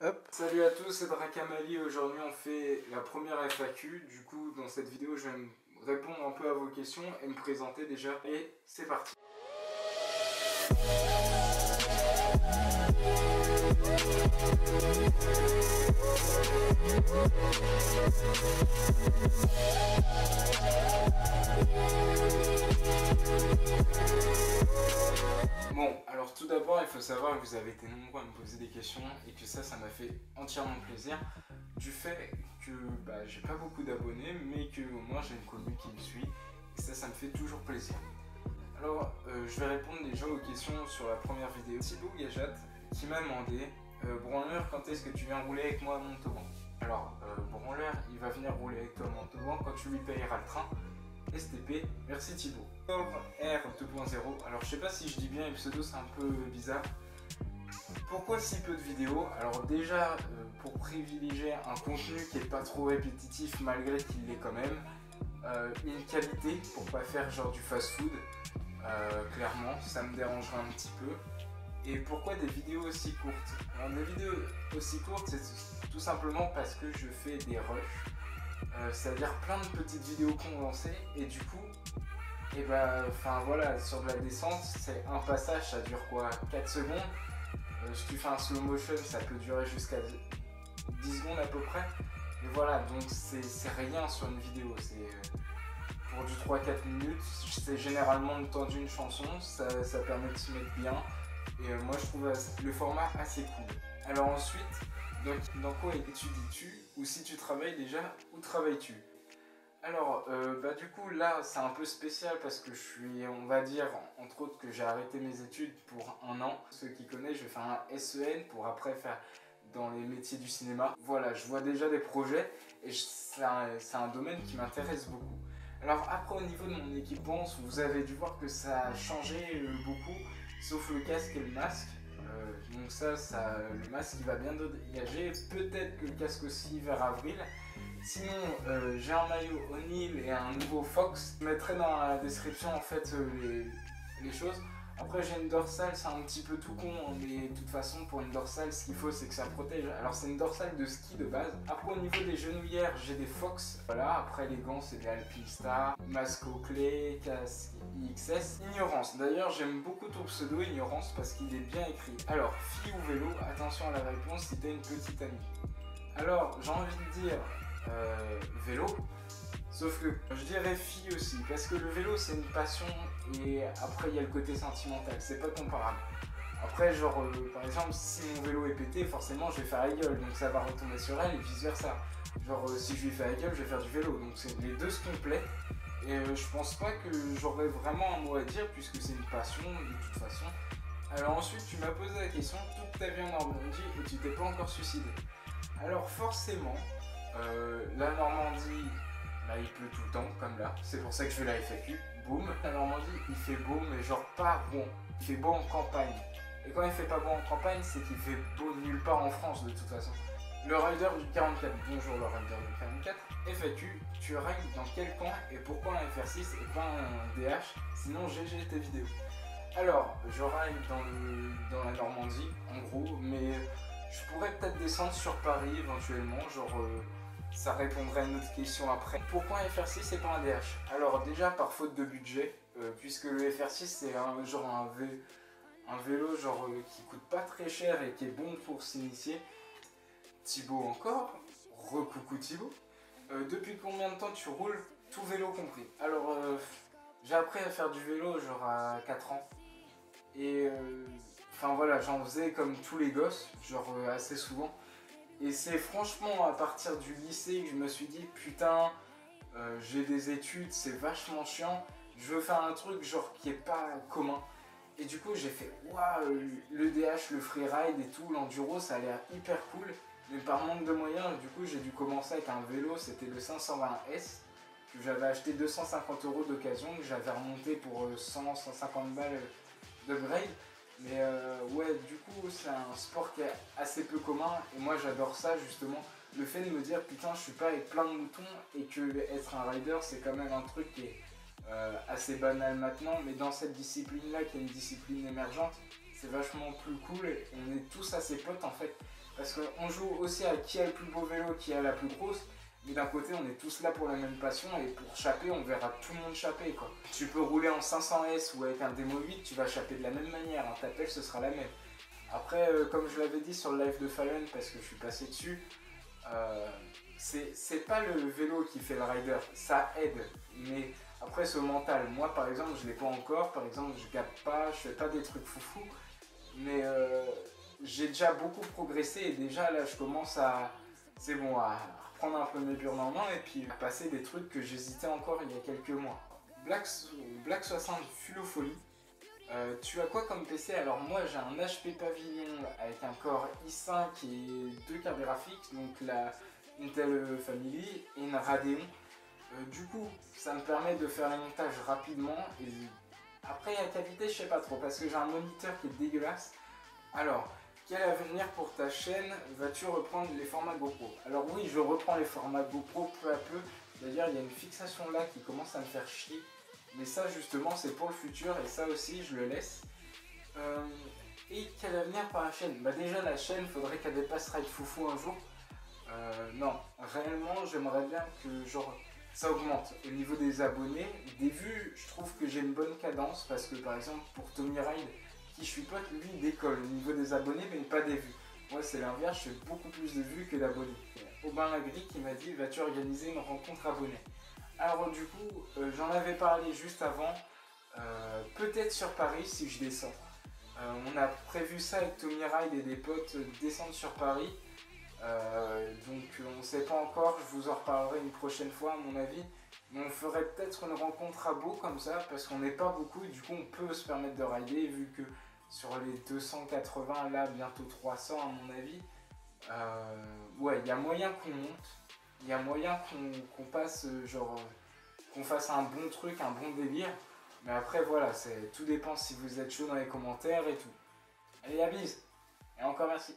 Hop. Salut à tous, c'est Drakamali. Aujourd'hui on fait la première FAQ. Du coup dans cette vidéo je vais répondre un peu à vos questions et me présenter déjà. Et c'est parti. Bon, alors tout d'abord, il faut savoir que vous avez été nombreux à me poser des questions et que ça m'a fait entièrement plaisir du fait que j'ai pas beaucoup d'abonnés, mais que au moins j'ai une commune qui me suit et ça me fait toujours plaisir. Alors, je vais répondre déjà aux questions sur la première vidéo. Thibaut Gajat qui m'a demandé Branleur, quand est-ce que tu viens rouler avec moi à Montauban? Alors, Branleur, il va venir rouler avec toi à Montauban quand tu lui payeras le train. STP, merci Thibaut. R 2.0, alors je sais pas si je dis bien, le pseudo c'est un peu bizarre. Pourquoi si peu de vidéos? Alors déjà, pour privilégier un contenu qui est pas trop répétitif malgré qu'il l'est quand même, une qualité pour pas faire genre du fast food, clairement, ça me dérangerait un petit peu. Et pourquoi des vidéos aussi courtes? Alors des vidéos aussi courtes, c'est tout simplement parce que je fais des rushs. C'est-à-dire plein de petites vidéos condensées et du coup voilà, sur de la descente c'est un passage, ça dure quoi, 4 secondes. Si tu fais un slow motion ça peut durer jusqu'à 10 secondes à peu près, et voilà, donc c'est rien sur une vidéo, c'est pour du 3-4 minutes, c'est généralement le temps d'une chanson, ça permet de se mettre bien et moi je trouve le format assez cool. Alors ensuite, donc, dans quoi étudies-tu? Ou si tu travailles déjà, où travailles-tu? Alors, du coup, là, c'est un peu spécial parce que je suis, on va dire, entre autres, que j'ai arrêté mes études pour 1 an. Ceux qui connaissent, je fais un SEN pour après faire dans les métiers du cinéma. Voilà, je vois déjà des projets et c'est un domaine qui m'intéresse beaucoup. Alors après, au niveau de mon équipement, vous avez dû voir que ça a changé beaucoup, sauf le casque et le masque. Donc le masque il va bientôt dégager, peut-être que le casque aussi vers avril. Sinon j'ai un maillot O'Neill et un nouveau Fox. Je mettrai dans la description en fait les choses. Après j'ai une dorsale, c'est un petit peu tout con, mais de toute façon pour une dorsale ce qu'il faut c'est que ça protège. Alors c'est une dorsale de ski de base. Après au niveau des genouillères j'ai des Fox. Voilà, après les gants c'est des Alpinistar, masque au clé, casque IXS. Ignorance, d'ailleurs j'aime beaucoup ton pseudo Ignorance parce qu'il est bien écrit. Alors fille ou vélo, attention à la réponse si t'as une petite amie. Alors j'ai envie de dire vélo. Sauf que je dirais fille aussi, parce que le vélo c'est une passion et après il y a le côté sentimental, c'est pas comparable. Après genre par exemple si mon vélo est pété, forcément je vais faire la gueule, donc ça va retomber sur elle et vice versa. Genre si je lui fais la gueule, je vais faire du vélo, donc les deux se complètent. Et je pense pas que j'aurais vraiment un mot à dire puisque c'est une passion de toute façon. Alors ensuite tu m'as posé la question, toute ta vie en Normandie et tu t'es pas encore suicidé. Alors forcément, la Normandie, il pleut tout le temps, comme là, c'est pour ça que je fais la FAQ, boum. La Normandie, il fait beau, mais genre pas bon, il fait beau en campagne. Et quand il fait pas beau en campagne, c'est qu'il fait beau nulle part en France de toute façon. Le rider du 44, bonjour le rider du 44, FAQ, tu rides dans quel camp et pourquoi un FR6 et pas un DH, sinon GG tes vidéos. Alors, je ride dans la Normandie, en gros, mais je pourrais peut-être descendre sur Paris éventuellement, genre ça répondrait à une autre question après. Pourquoi un FR6 et pas un DH? Alors déjà par faute de budget, puisque le FR6 c'est un vélo genre qui coûte pas très cher et qui est bon pour s'initier. Thibaut encore, recoucou Thibaut. Depuis combien de temps tu roules, tout vélo compris? Alors j'ai appris à faire du vélo genre à 4 ans. Et voilà, j'en faisais comme tous les gosses, genre assez souvent. Et c'est franchement à partir du lycée que je me suis dit putain, j'ai des études, c'est vachement chiant, je veux faire un truc genre qui est pas commun. Et du coup j'ai fait waouh, le DH, le freeride et tout, l'enduro ça a l'air hyper cool. Mais par manque de moyens, du coup j'ai dû commencer avec un vélo, c'était le 520S. Que j'avais acheté 250 € d'occasion, que j'avais remonté pour 100-150 balles d'upgrade. Mais ouais, du coup c'est un sport qui est assez peu commun et moi j'adore ça justement, le fait de me dire putain je suis pas avec plein de moutons et que être un rider c'est quand même un truc qui est assez banal maintenant, mais dans cette discipline là qui est une discipline émergente, c'est vachement plus cool et on est tous assez potes en fait Parce qu'on joue aussi à qui a le plus beau vélo, qui a la plus grosse. Mais d'un côté, on est tous là pour la même passion et pour chapper, on verra tout le monde chapper, quoi. Tu peux rouler en 500S ou avec un démo 8, tu vas chapper de la même manière. Ta pelle, ce sera la même. Après, comme je l'avais dit sur le live de Fallen, parce que je suis passé dessus, c'est pas le vélo qui fait le rider, ça aide. Mais après, ce mental, moi par exemple, je l'ai pas encore. Par exemple, je gappe pas, je fais pas des trucs foufou. Mais j'ai déjà beaucoup progressé et déjà là, je commence à. C'est bon, à reprendre un peu mes burnes en main et puis passer des trucs que j'hésitais encore il y a quelques mois. Black 60 Fulofolie. Tu as quoi comme PC? Alors moi j'ai un HP Pavilion avec un Core i5 et deux cartes graphiques, donc la Intel Family et une Radeon. Du coup ça me permet de faire les montages rapidement et après la qualité je sais pas trop parce que j'ai un moniteur qui est dégueulasse. Alors quel avenir pour ta chaîne? Vas-tu reprendre les formats GoPro? Alors oui, je reprends les formats GoPro peu à peu. D'ailleurs il y a une fixation là qui commence à me faire chier. Mais ça justement c'est pour le futur et ça aussi je le laisse. Et quel avenir pour la chaîne? Bah déjà la chaîne, faudrait qu'elle dépasse Ride Foufou un jour. Non, réellement j'aimerais bien que genre ça augmente au niveau des abonnés. Des vues, je trouve que j'ai une bonne cadence parce que par exemple pour Tommy Ride, qui je suis pote, lui il décolle au niveau des abonnés mais pas des vues. Moi c'est l'inverse, je fais beaucoup plus de vues que d'abonnés. Aubin Lagri qui m'a dit vas-tu organiser une rencontre abonnée? Alors du coup, j'en avais parlé juste avant, peut-être sur Paris si je descends. On a prévu ça avec Tommy Ride et des potes, descendre sur Paris. Donc on ne sait pas encore, je vous en reparlerai une prochaine fois à mon avis. Mais on ferait peut-être une rencontre à Beau comme ça, parce qu'on n'est pas beaucoup et du coup on peut se permettre de rider vu que sur les 280 là, bientôt 300 à mon avis. Ouais, il y a moyen qu'on monte. Il y a moyen qu'on passe, genre, qu'on fasse un bon truc, un bon délire. Mais après, voilà, tout dépend si vous êtes chaud dans les commentaires et tout. Allez, la bise. Et encore merci.